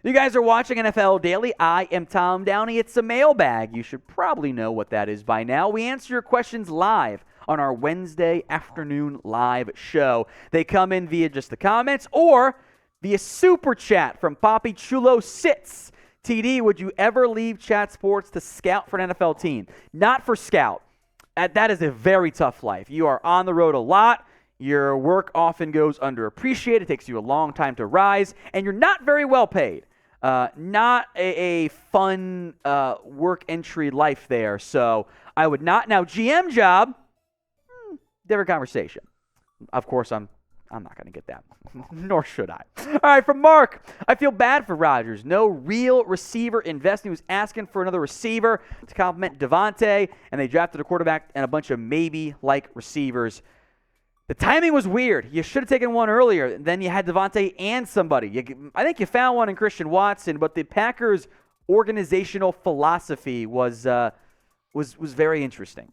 You guys are watching NFL Daily. I am Tom Downey. It's a mailbag. You should probably know what that is by now. We answer your questions live on our Wednesday afternoon live show. They come in via just the comments or via Super Chat from Poppy Chulo Sits. TD, would you ever leave Chat Sports to scout for an NFL team? Not for scout. That is a very tough life. You are on the road a lot. Your work often goes underappreciated. It takes you a long time to rise, and you're not very well paid. Not a fun work entry life there. So I would not. Now, GM job, different conversation. Of course, I'm not going to get that, nor should I. All right, from Mark, I feel bad for Rodgers. No real receiver investing. He was asking for another receiver to complement Devontae, and they drafted a quarterback and a bunch of maybe-like receivers. The timing was weird. You should have taken one earlier. Then you had Devontae and somebody. I think you found one in Christian Watson, but the Packers' organizational philosophy was very interesting.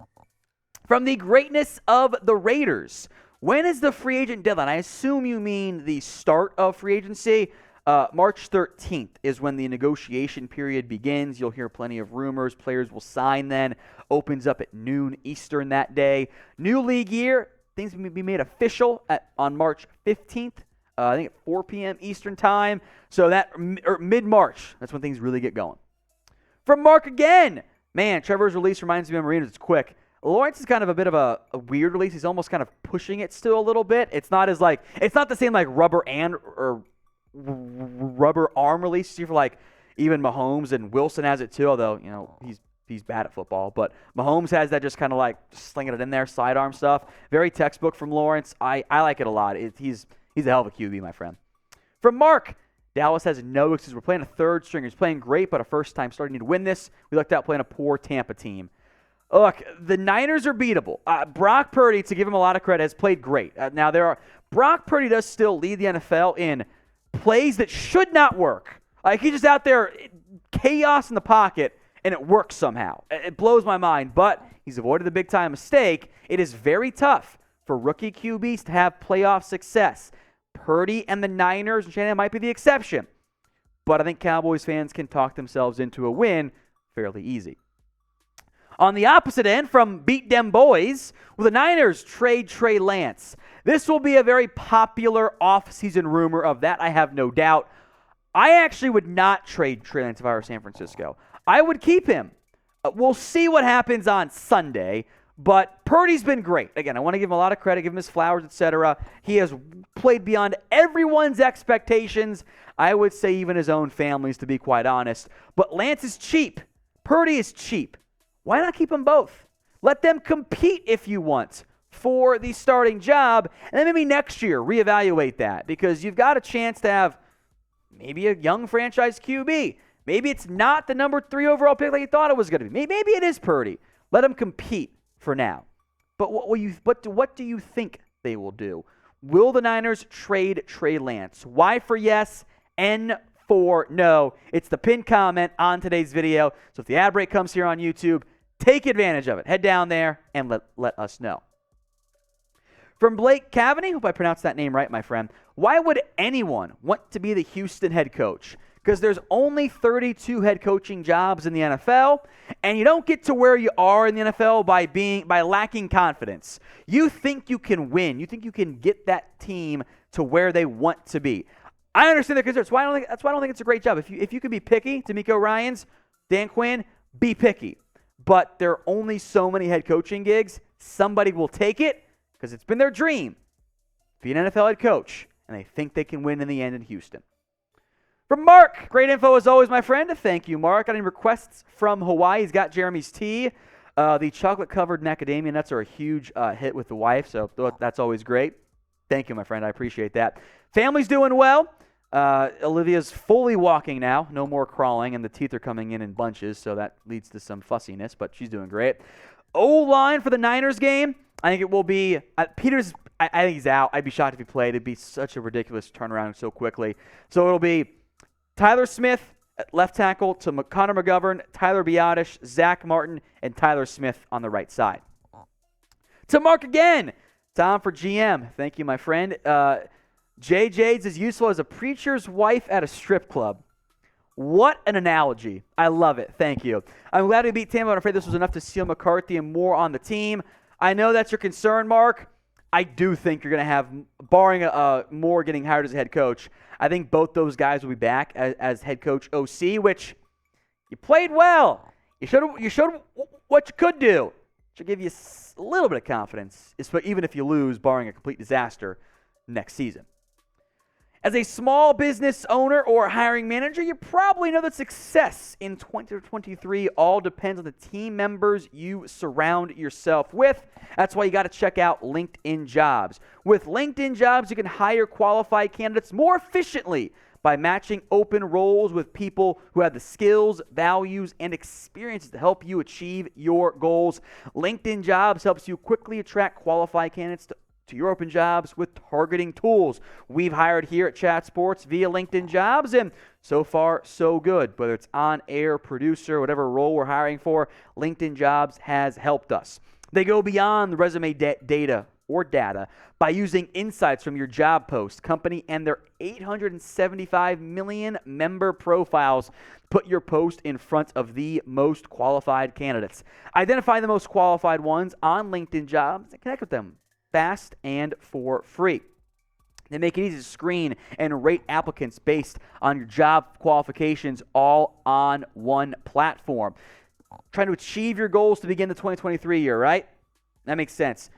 From the greatness of the Raiders, when is the free agent deadline? I assume you mean the start of free agency. March 13th is when the negotiation period begins. You'll hear plenty of rumors. Players will sign then. Opens up at noon Eastern that day. New league year. Things will be made official on March 15th, I think at 4 p.m. Eastern time. So that mid-March, that's when things really get going. From Mark again. Man, Trevor's release reminds me of Marino. It's quick. Lawrence is kind of a bit of a weird release. He's almost kind of pushing it still a little bit. It's not the same like rubber arm release. See for like even Mahomes, and Wilson has it too, although, he's bad at football, but Mahomes has that just kind of like slinging it in there, sidearm stuff. Very textbook from Lawrence. I like it a lot. He's a hell of a QB, my friend. From Mark, Dallas has no excuse. We're playing a third stringer. He's playing great, but a first time starting to win this. We lucked out playing a poor Tampa team. Look, the Niners are beatable. Brock Purdy, to give him a lot of credit, has played great. Brock Purdy does still lead the NFL in plays that should not work. Like, he's just out there, chaos in the pocket, and it works somehow. It blows my mind, but he's avoided the big-time mistake. It is very tough for rookie QBs to have playoff success. Purdy and the Niners and Shanahan might be the exception, but I think Cowboys fans can talk themselves into a win fairly easy. On the opposite end, from Beat Dem Boys, will the Niners trade Trey Lance? This will be a very popular offseason rumor. Of that, I have no doubt. I actually would not trade Trey Lance if I were San Francisco. I would keep him. We'll see what happens on Sunday, but Purdy's been great. Again, I want to give him a lot of credit, give him his flowers, etc. He has played beyond everyone's expectations. I would say even his own family's, to be quite honest. But Lance is cheap. Purdy is cheap. Why not keep them both? Let them compete if you want for the starting job, and then maybe next year reevaluate that, because you've got a chance to have maybe a young franchise QB. Maybe it's not the number 3 overall pick like you thought it was going to be. Maybe it is Purdy. Let them compete for now. But what do you think they will do? Will the Niners trade Trey Lance? Y for yes, N for no. It's the pinned comment on today's video. So if the ad break comes here on YouTube, take advantage of it. Head down there and let us know. From Blake Cavaney, hope I pronounced that name right, my friend. Why would anyone want to be the Houston head coach? Because there's only 32 head coaching jobs in the NFL, and you don't get to where you are in the NFL by lacking confidence. You think you can win. You think you can get that team to where they want to be. I understand their concerns. That's why I don't think it's a great job. If you can be picky, D'Amico Ryans, Dan Quinn, be picky. But there are only so many head coaching gigs. Somebody will take it because it's been their dream to be an NFL head coach, and they think they can win in the end in Houston. From Mark, great info as always, my friend. Thank you, Mark. Got any requests from Hawaii? He's got Jeremy's tea. The chocolate-covered macadamia nuts are a huge hit with the wife, so that's always great. Thank you, my friend. I appreciate that. Family's doing well. Olivia's fully walking now. No more crawling, and the teeth are coming in bunches, so that leads to some fussiness, but she's doing great. O-line for the Niners game. I think it will be Peters. I think he's out. I'd be shocked if he played. It'd be such a ridiculous turnaround so quickly. So it'll be Tyler Smith at left tackle to Connor McGovern, Tyler Biadasz, Zach Martin, and Tyler Smith on the right side. To Mark again. Tom for GM. Thank you, my friend. JJ's as useful as a preacher's wife at a strip club. What an analogy. I love it. Thank you. I'm glad we beat Tampa. I'm afraid this was enough to seal McCarthy and more on the team. I know that's your concern, Mark. I do think you're going to have, barring Moore getting hired as a head coach, I think both those guys will be back as head coach OC, which you played well. You showed what you could do. Should give you a little bit of confidence, even if you lose, barring a complete disaster next season. As a small business owner or hiring manager, you probably know that success in 2023 all depends on the team members you surround yourself with. That's why you got to check out LinkedIn Jobs. With LinkedIn Jobs, you can hire qualified candidates more efficiently by matching open roles with people who have the skills, values, and experiences to help you achieve your goals. LinkedIn Jobs helps you quickly attract qualified candidates to your open jobs with targeting tools. We've hired here at Chat Sports via LinkedIn Jobs, and so far, so good. Whether it's on-air, producer, whatever role we're hiring for, LinkedIn Jobs has helped us. They go beyond the resume data by using insights from your job post, company, and their 875 million member profiles. Put your post in front of the most qualified candidates. Identify the most qualified ones on LinkedIn Jobs and connect with them fast and for free. They make it easy to screen and rate applicants based on your job qualifications all on one platform. Trying to achieve your goals to begin the 2023 year, right? That makes sense.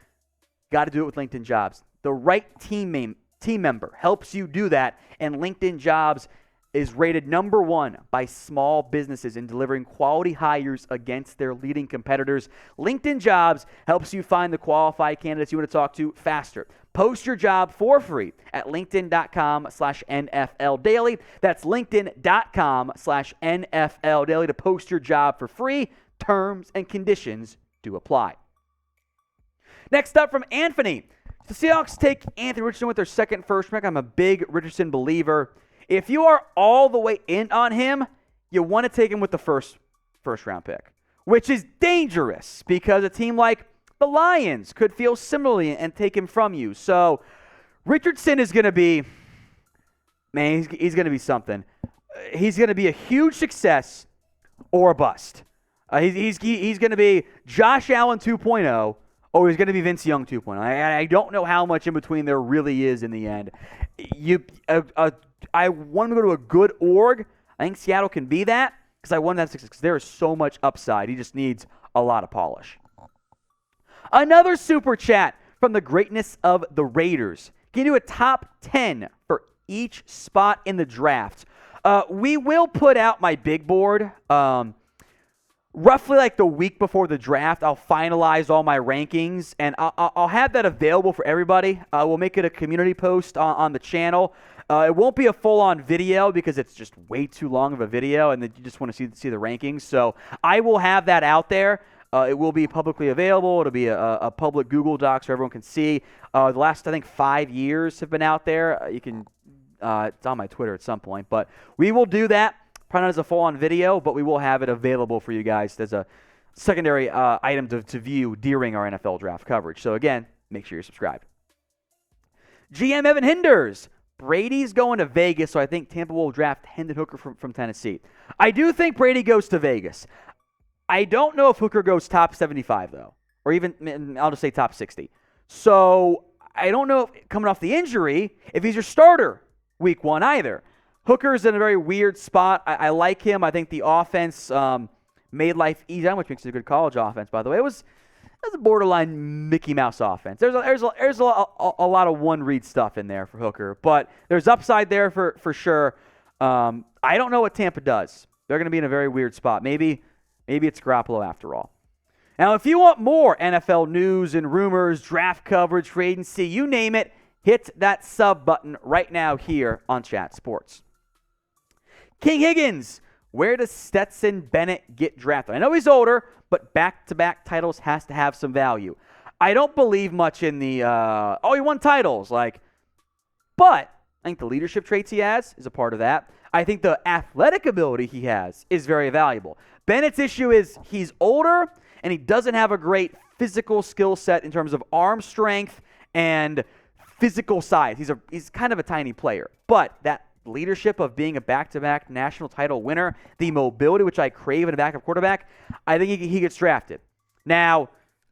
Got to do it with LinkedIn Jobs. The right team member helps you do that, and LinkedIn Jobs is rated number 1 by small businesses in delivering quality hires against their leading competitors. LinkedIn Jobs helps you find the qualified candidates you want to talk to faster. Post your job for free at linkedin.com/NFL Daily. That's linkedin.com/NFL Daily to post your job for free. Terms and conditions do apply. Next up from Anthony. The Seahawks take Anthony Richardson with their second first pick. I'm a big Richardson believer. If you are all the way in on him, you want to take him with the first round pick, which is dangerous because a team like the Lions could feel similarly and take him from you. So Richardson is going to be, man, he's going to be something. He's going to be a huge success or a bust. He's going to be Josh Allen 2.0. Oh, he's going to be Vince Young 2.0. I don't know how much in between there really is in the end. I want him to go to a good org. I think Seattle can be that because I want that success because there is so much upside. He just needs a lot of polish. Another super chat from the greatness of the Raiders. Can you do a top 10 for each spot in the draft? We will put out my big board. Roughly like the week before the draft, I'll finalize all my rankings, and I'll have that available for everybody. We'll make it a community post on the channel. It won't be a full-on video because it's just way too long of a video, and then you just want to see the rankings. So I will have that out there. It will be publicly available. It'll be a public Google Doc so everyone can see. The last, I think, 5 years have been out there. You can it's on my Twitter at some point, but we will do that. Probably not as a full-on video, but we will have it available for you guys as a secondary item to view during our NFL draft coverage. So, again, make sure you're subscribed. GM Evan Hinders. Brady's going to Vegas, so I think Tampa will draft Hendon Hooker from Tennessee. I do think Brady goes to Vegas. I don't know if Hooker goes top 75, though, or even, I'll just say top 60. So, I don't know, if, coming off the injury, if he's your starter week 1 either. Hooker's in a very weird spot. I like him. I think the offense made life easier, which makes it a good college offense, by the way. It was a borderline Mickey Mouse offense. There's a lot of one-read stuff in there for Hooker, but there's upside there for sure. I don't know what Tampa does. They're going to be in a very weird spot. Maybe it's Garoppolo after all. Now, if you want more NFL news and rumors, draft coverage, free agency, you name it, hit that sub button right now here on Chat Sports. King Higgins, where does Stetson Bennett get drafted? I know he's older, but back-to-back titles has to have some value. I don't believe much in the, he won titles, but I think the leadership traits he has is a part of that. I think the athletic ability he has is very valuable. Bennett's issue is he's older, and he doesn't have a great physical skill set in terms of arm strength and physical size. He's kind of a tiny player, but that leadership of being a back-to-back national title winner, the mobility which I crave in a backup quarterback, I think he gets drafted. Now,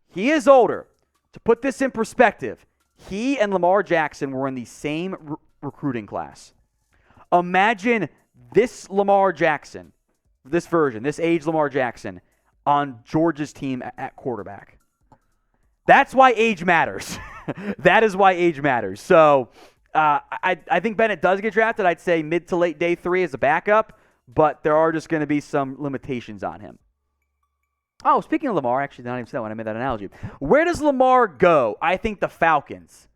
he is older. To put this in perspective, he and Lamar Jackson were in the same recruiting class. Imagine this Lamar Jackson, this version, this age Lamar Jackson, on Georgia's team at quarterback. That's why age matters. That is why age matters. So I think Bennett does get drafted. I'd say mid to late day 3 as a backup, but there are just going to be some limitations on him. Oh, speaking of Lamar, actually, not even said when I made that analogy. Where does Lamar go? I think the Falcons.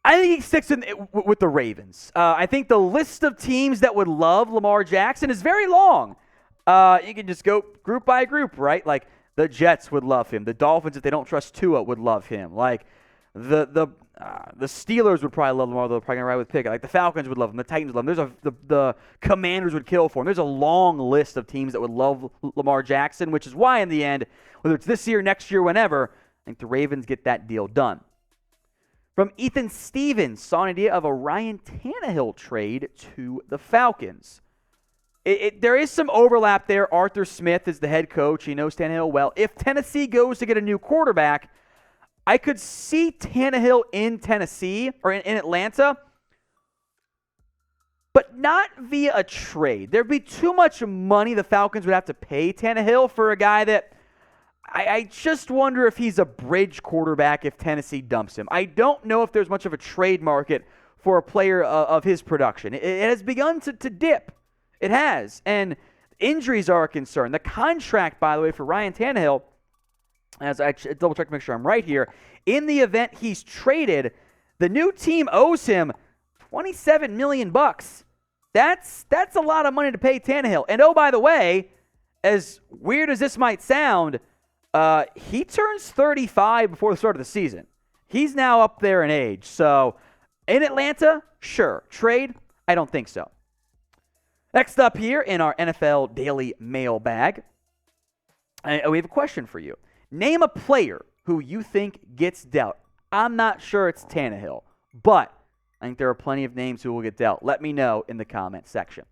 I think he sticks with the Ravens. I think the list of teams that would love Lamar Jackson is very long. You can just go group by group, right? Like the Jets would love him. The Dolphins, if they don't trust Tua, would love him. Like the Steelers would probably love Lamar. They're probably going to ride with Pickett. Like the Falcons would love him. The Titans would love him. The Commanders would kill for him. There's a long list of teams that would love Lamar Jackson, which is why in the end, whether it's this year, next year, whenever, I think the Ravens get that deal done. From Ethan Stevens, saw an idea of a Ryan Tannehill trade to the Falcons. There is some overlap there. Arthur Smith is the head coach. He knows Tannehill well. If Tennessee goes to get a new quarterback, I could see Tannehill in Tennessee or in Atlanta, but not via a trade. There'd be too much money the Falcons would have to pay Tannehill for a guy that I just wonder if he's a bridge quarterback if Tennessee dumps him. I don't know if there's much of a trade market for a player of his production. It has begun to dip. It has. And injuries are a concern. The contract, by the way, for Ryan Tannehill, as I double check to make sure I'm right here, in the event he's traded, the new team owes him $27 million. That's a lot of money to pay Tannehill. And oh, by the way, as weird as this might sound, he turns 35 before the start of the season. He's now up there in age. So in Atlanta, sure. Trade? I don't think so. Next up here in our NFL Daily Mailbag, we have a question for you. Name a player who you think gets dealt. I'm not sure it's Tannehill, but I think there are plenty of names who will get dealt. Let me know in the comment section.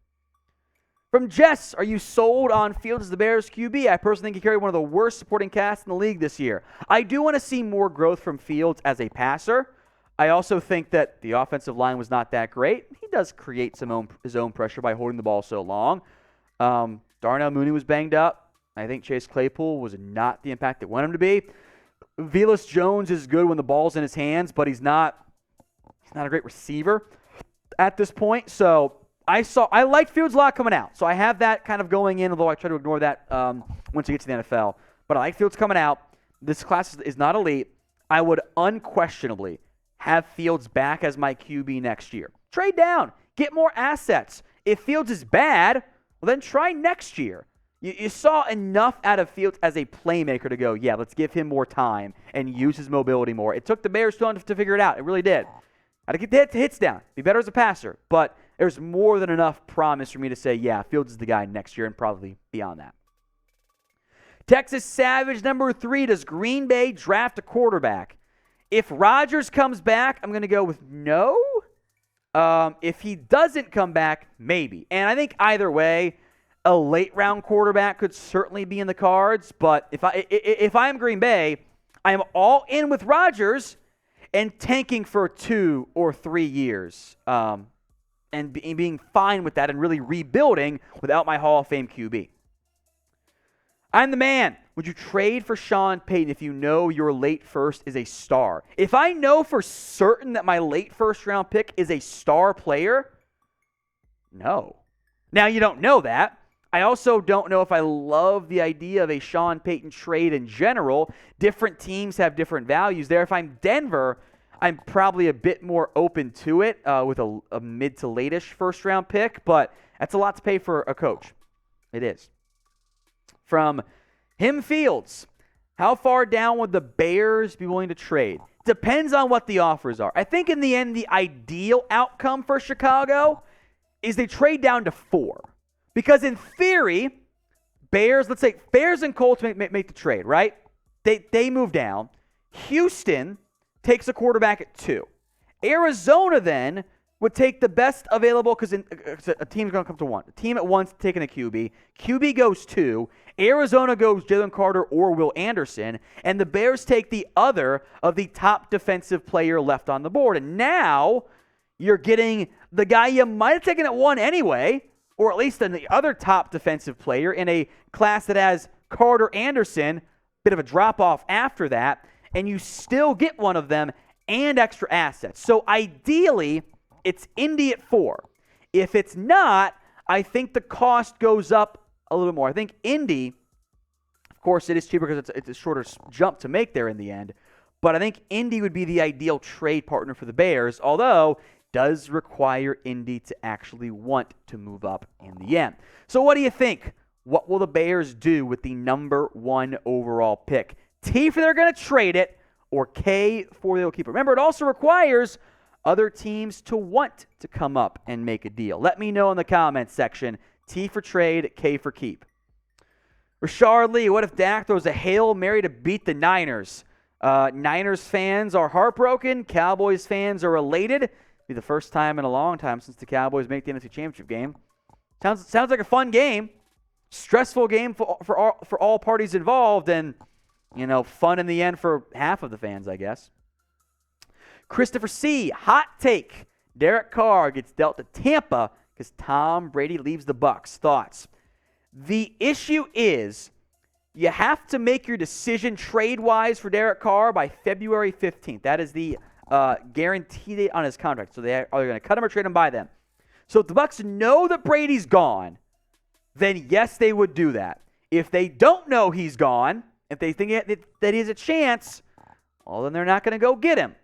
From Jess, are you sold on Fields as the Bears QB? I personally think he carried one of the worst supporting casts in the league this year. I do want to see more growth from Fields as a passer. I also think that the offensive line was not that great. He does create his own pressure by holding the ball so long. Darnell Mooney was banged up. I think Chase Claypool was not the impact that wanted him to be. Velus Jones is good when the ball's in his hands, but he's not a great receiver at this point. So I liked Fields a lot coming out. So I have that kind of going in, although I try to ignore that once you get to the NFL. But I like Fields coming out. This class is not elite. I would unquestionably have Fields back as my QB next year. Trade down. Get more assets. If Fields is bad, well, then try next year. You saw enough out of Fields as a playmaker to go, yeah, let's give him more time and use his mobility more. It took the Bears too long to figure it out. It really did. Had to get the hits down. Be better as a passer. But there's more than enough promise for me to say, yeah, Fields is the guy next year and probably beyond that. Texas Savage number 3, does Green Bay draft a quarterback? If Rodgers comes back, I'm going to go with no. If he doesn't come back, maybe. And I think either way, a late-round quarterback could certainly be in the cards. But if I'm Green Bay, I am all in with Rodgers and tanking for 2 or 3 years and being fine with that and really rebuilding without my Hall of Fame QB. I'm the man. Would you trade for Sean Payton if you know your late first is a star? If I know for certain that my late first-round pick is a star player, no. Now, you don't know that. I also don't know if I love the idea of a Sean Payton trade in general. Different teams have different values there. If I'm Denver, I'm probably a bit more open to it with a mid to late-ish first-round pick, but that's a lot to pay for a coach. It is. From Him Fields, how far down would the Bears be willing to trade? Depends on what the offers are. I think in the end, the ideal outcome for Chicago is they trade down to 4. Because in theory, let's say Bears and Colts make the trade, right? They move down. Houston takes a quarterback at 2. Arizona then would take the best available, because a team's going to come to one. A team at one's taking a QB. QB goes 2. Arizona goes Jalen Carter or Will Anderson. And the Bears take the other of the top defensive player left on the board. And now you're getting the guy you might have taken at 1 anyway, or at least the other top defensive player in a class that has Carter Anderson, bit of a drop-off after that, and you still get one of them and extra assets. So ideally, it's Indy at 4. If it's not, I think the cost goes up a little more. I think Indy, of course, it is cheaper because it's a shorter jump to make there in the end. But I think Indy would be the ideal trade partner for the Bears, although it does require Indy to actually want to move up in the end. So what do you think? What will the Bears do with the number 1 overall pick? T for they're going to trade it, or K for they'll keep it. Remember, it also requires other teams to want to come up and make a deal. Let me know in the comments section. T for trade, K for keep. Rashard Lee, what if Dak throws a Hail Mary to beat the Niners? Niners fans are heartbroken. Cowboys fans are elated. It'll be the first time in a long time since the Cowboys make the NFC Championship game. Sounds like a fun game. Stressful game for all parties involved, and fun in the end for half of the fans, I guess. Christopher C., hot take. Derek Carr gets dealt to Tampa because Tom Brady leaves the Bucs. Thoughts? The issue is you have to make your decision trade-wise for Derek Carr by February 15th. That is the guarantee date on his contract. So they're going to cut him or trade him by then. So if the Bucs know that Brady's gone, then yes, they would do that. If they don't know he's gone, if they think that he has a chance, well, then they're not going to go get him.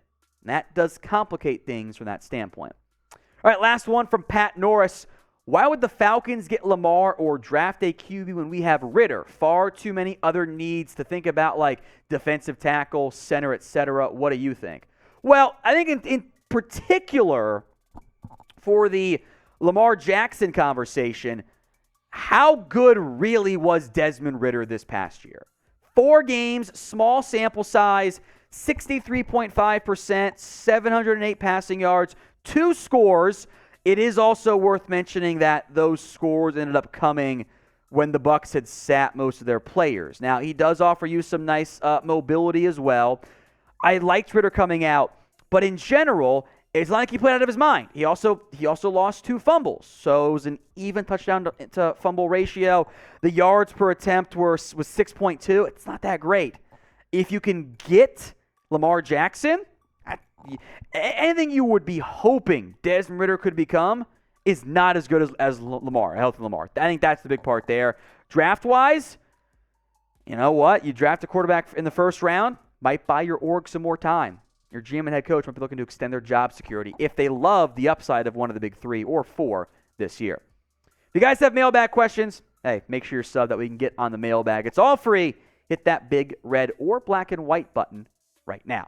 And that does complicate things from that standpoint. All right, last one from Pat Norris. Why would the Falcons get Lamar or draft a QB when we have Ritter? Far too many other needs to think about, like defensive tackle, center, etc. What do you think? Well, I think in particular for the Lamar Jackson conversation, how good really was Desmond Ritter this past year? 4 games, small sample size, 63.5%, 708 passing yards, 2 scores. It is also worth mentioning that those scores ended up coming when the Bucs had sat most of their players. Now, he does offer you some nice mobility as well. I liked Ritter coming out, but in general, it's not like he played out of his mind. He also lost 2 fumbles, so it was an even touchdown to fumble ratio. The yards per attempt was 6.2. It's not that great. If you can get Lamar Jackson, anything you would be hoping Desmond Ritter could become is not as good as Lamar, healthy Lamar. I think that's the big part there. Draft-wise, you know what? You draft a quarterback in the first round, might buy your org some more time. Your GM and head coach might be looking to extend their job security if they love the upside of one of the big 3 or 4 this year. If you guys have mailbag questions, hey, make sure you're subbed that we can get on the mailbag. It's all free. Hit that big red or black and white button right now.